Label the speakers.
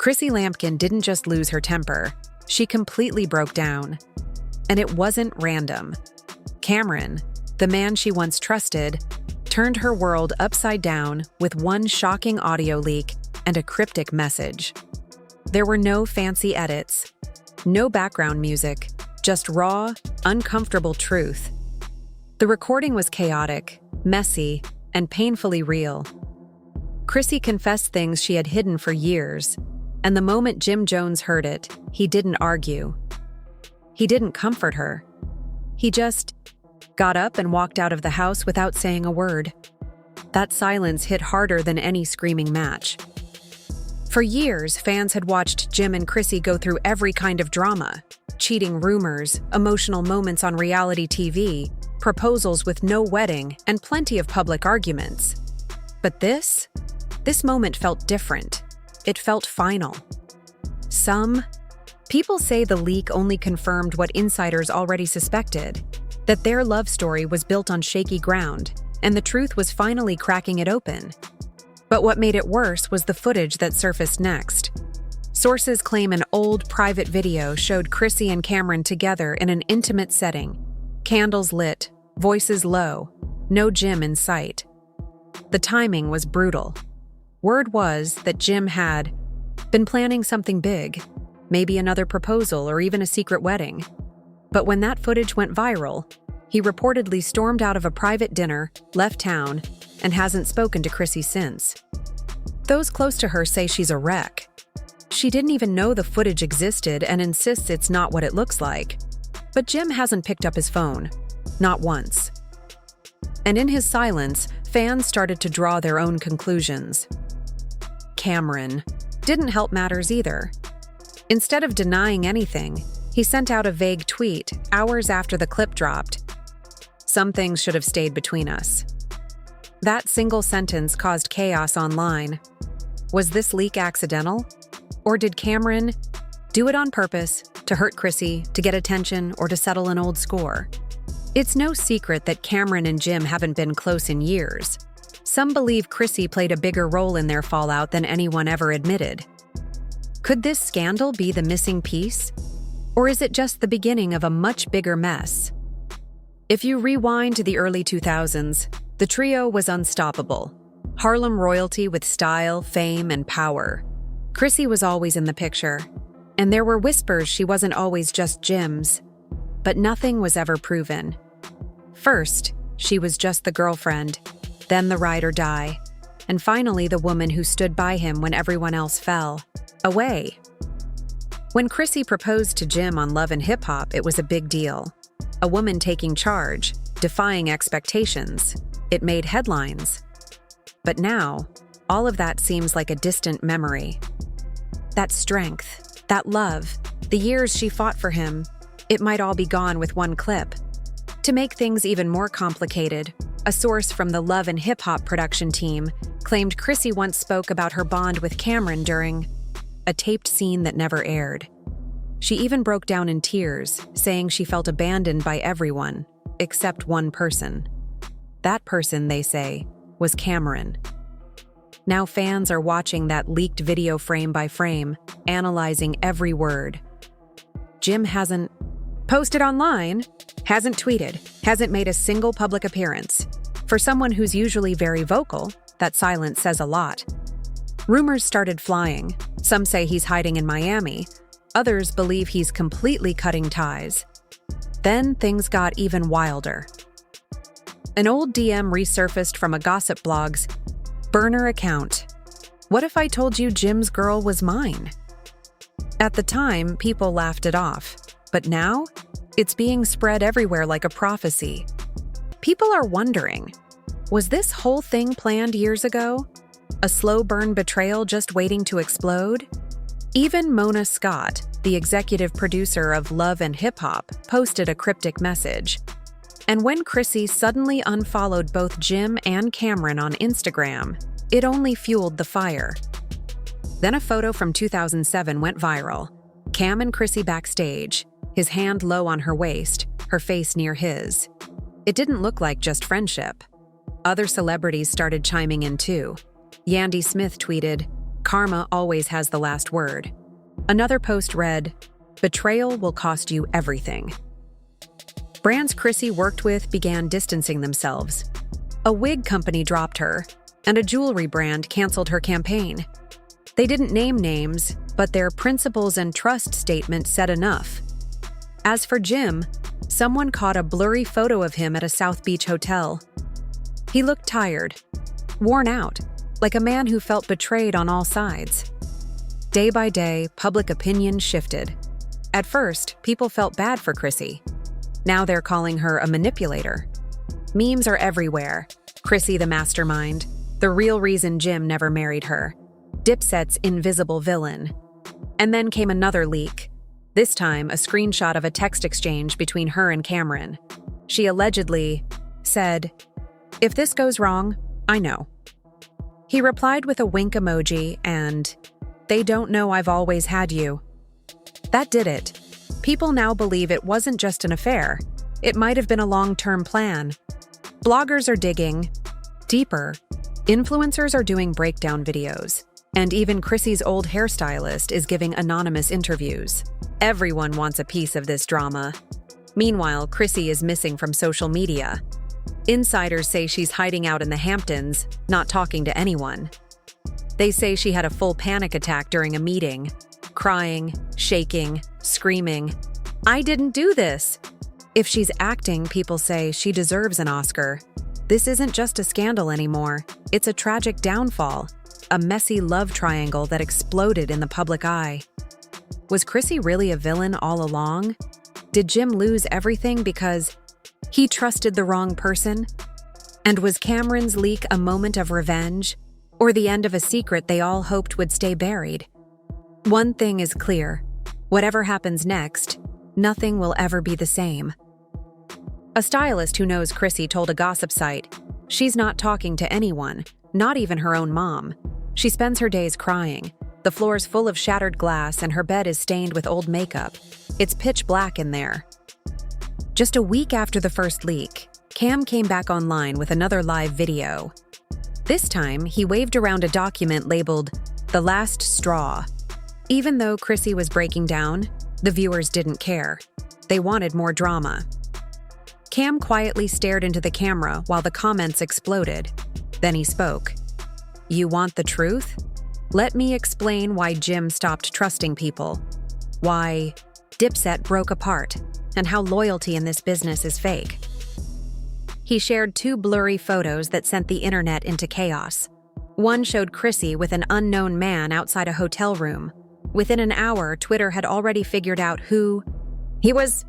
Speaker 1: Chrissy Lampkin didn't just lose her temper, she completely broke down. And it wasn't random. Camron, the man she once trusted, turned her world upside down with one shocking audio leak and a cryptic message. There were no fancy edits, no background music, just raw, uncomfortable truth. The recording was chaotic, messy, and painfully real. Chrissy confessed things she had hidden for years, and the moment Jim Jones heard it, he didn't argue. He didn't comfort her. He just got up and walked out of the house without saying a word. That silence hit harder than any screaming match. For years, fans had watched Jim and Chrissy go through every kind of drama: cheating rumors, emotional moments on reality TV, proposals with no wedding, and plenty of public arguments. But this moment felt different. It felt final. Some people say the leak only confirmed what insiders already suspected, that their love story was built on shaky ground, and the truth was finally cracking it open. But what made it worse was the footage that surfaced next. Sources claim an old private video showed Chrissy and Camron together in an intimate setting. Candles lit, voices low, no Jim in sight. The timing was brutal. Word was that Jim had been planning something big, maybe another proposal or even a secret wedding. But when that footage went viral, he reportedly stormed out of a private dinner, left town, and hasn't spoken to Chrissy since. Those close to her say she's a wreck. She didn't even know the footage existed and insists it's not what it looks like. But Jim hasn't picked up his phone, not once. And in his silence, fans started to draw their own conclusions. Camron didn't help matters either. Instead of denying anything, he sent out a vague tweet hours after the clip dropped. "Some things should have stayed between us." That single sentence caused chaos online. Was this leak accidental? Or did Camron do it on purpose, to hurt Chrissy, to get attention, or to settle an old score? It's no secret that Camron and Jim haven't been close in years. Some believe Chrissy played a bigger role in their fallout than anyone ever admitted. Could this scandal be the missing piece? Or is it just the beginning of a much bigger mess? If you rewind to the early 2000s, the trio was unstoppable. Harlem royalty with style, fame, and power. Chrissy was always in the picture, and there were whispers she wasn't always just Jim's. But nothing was ever proven. First, she was just the girlfriend, then the ride or die, and finally the woman who stood by him when everyone else fell away. When Chrissy proposed to Jim on Love and Hip Hop, it was a big deal. A woman taking charge, defying expectations. It made headlines. But now, all of that seems like a distant memory. That strength, that love, the years she fought for him, it might all be gone with one clip. To make things even more complicated, a source from the Love and Hip Hop production team claimed Chrissy once spoke about her bond with Camron during a taped scene that never aired. She even broke down in tears, saying she felt abandoned by everyone, except one person. That person, they say, was Camron. Now fans are watching that leaked video frame by frame, analyzing every word. Jim hasn't posted online, hasn't tweeted, hasn't made a single public appearance. For someone who's usually very vocal, that silence says a lot. Rumors started flying. Some say he's hiding in Miami. Others believe he's completely cutting ties. Then things got even wilder. An old DM resurfaced from a gossip blog's burner account. "What if I told you Jim's girl was mine?" At the time, people laughed it off. But now, it's being spread everywhere like a prophecy. People are wondering, was this whole thing planned years ago? A slow burn betrayal just waiting to explode? Even Mona Scott, the executive producer of Love and Hip Hop, posted a cryptic message. And when Chrissy suddenly unfollowed both Jim and Camron on Instagram, it only fueled the fire. Then a photo from 2007 went viral. Cam and Chrissy backstage, his hand low on her waist, her face near his. It didn't look like just friendship. Other celebrities started chiming in too. Yandy Smith tweeted, Karma always has the last word. Another post read, "Betrayal will cost you everything." Brands Chrissy worked with began distancing themselves. A wig company dropped her, and a jewelry brand canceled her campaign. They didn't name names, but their principles and trust statement said enough. As for Jim, someone caught a blurry photo of him at a South Beach hotel. He looked tired, worn out, like a man who felt betrayed on all sides. Day by day, public opinion shifted. At first, people felt bad for Chrissy. Now they're calling her a manipulator. Memes are everywhere. Chrissy the mastermind, the real reason Jim never married her. Dipset's invisible villain. And then came another leak. This time, a screenshot of a text exchange between her and Camron. She allegedly said, "If this goes wrong, I know." He replied with a wink emoji and, "They don't know I've always had you." That did it. People now believe it wasn't just an affair. It might have been a long-term plan. Bloggers are digging deeper. Influencers are doing breakdown videos. And even Chrissy's old hairstylist is giving anonymous interviews. Everyone wants a piece of this drama. Meanwhile, Chrissy is missing from social media. Insiders say she's hiding out in the Hamptons, not talking to anyone. They say she had a full panic attack during a meeting, crying, shaking, screaming, "I didn't do this!" If she's acting, people say she deserves an Oscar. This isn't just a scandal anymore. It's a tragic downfall, a messy love triangle that exploded in the public eye. Was Chrissy really a villain all along? Did Jim lose everything because he trusted the wrong person? And was Camron's leak a moment of revenge, or the end of a secret they all hoped would stay buried? One thing is clear. Whatever happens next, nothing will ever be the same. A stylist who knows Chrissy told a gossip site, she's not talking to anyone, not even her own mom. She spends her days crying. The floor's full of shattered glass and her bed is stained with old makeup. It's pitch black in there. Just a week after the first leak, Cam came back online with another live video. This time, he waved around a document labeled, "The Last Straw." Even though Chrissy was breaking down, the viewers didn't care. They wanted more drama. Cam quietly stared into the camera while the comments exploded. Then he spoke. "You want the truth? Let me explain why Jim stopped trusting people, why Dipset broke apart, and how loyalty in this business is fake." He shared 2 blurry photos that sent the internet into chaos. One showed Chrissy with an unknown man outside a hotel room. Within an hour, Twitter had already figured out who he was.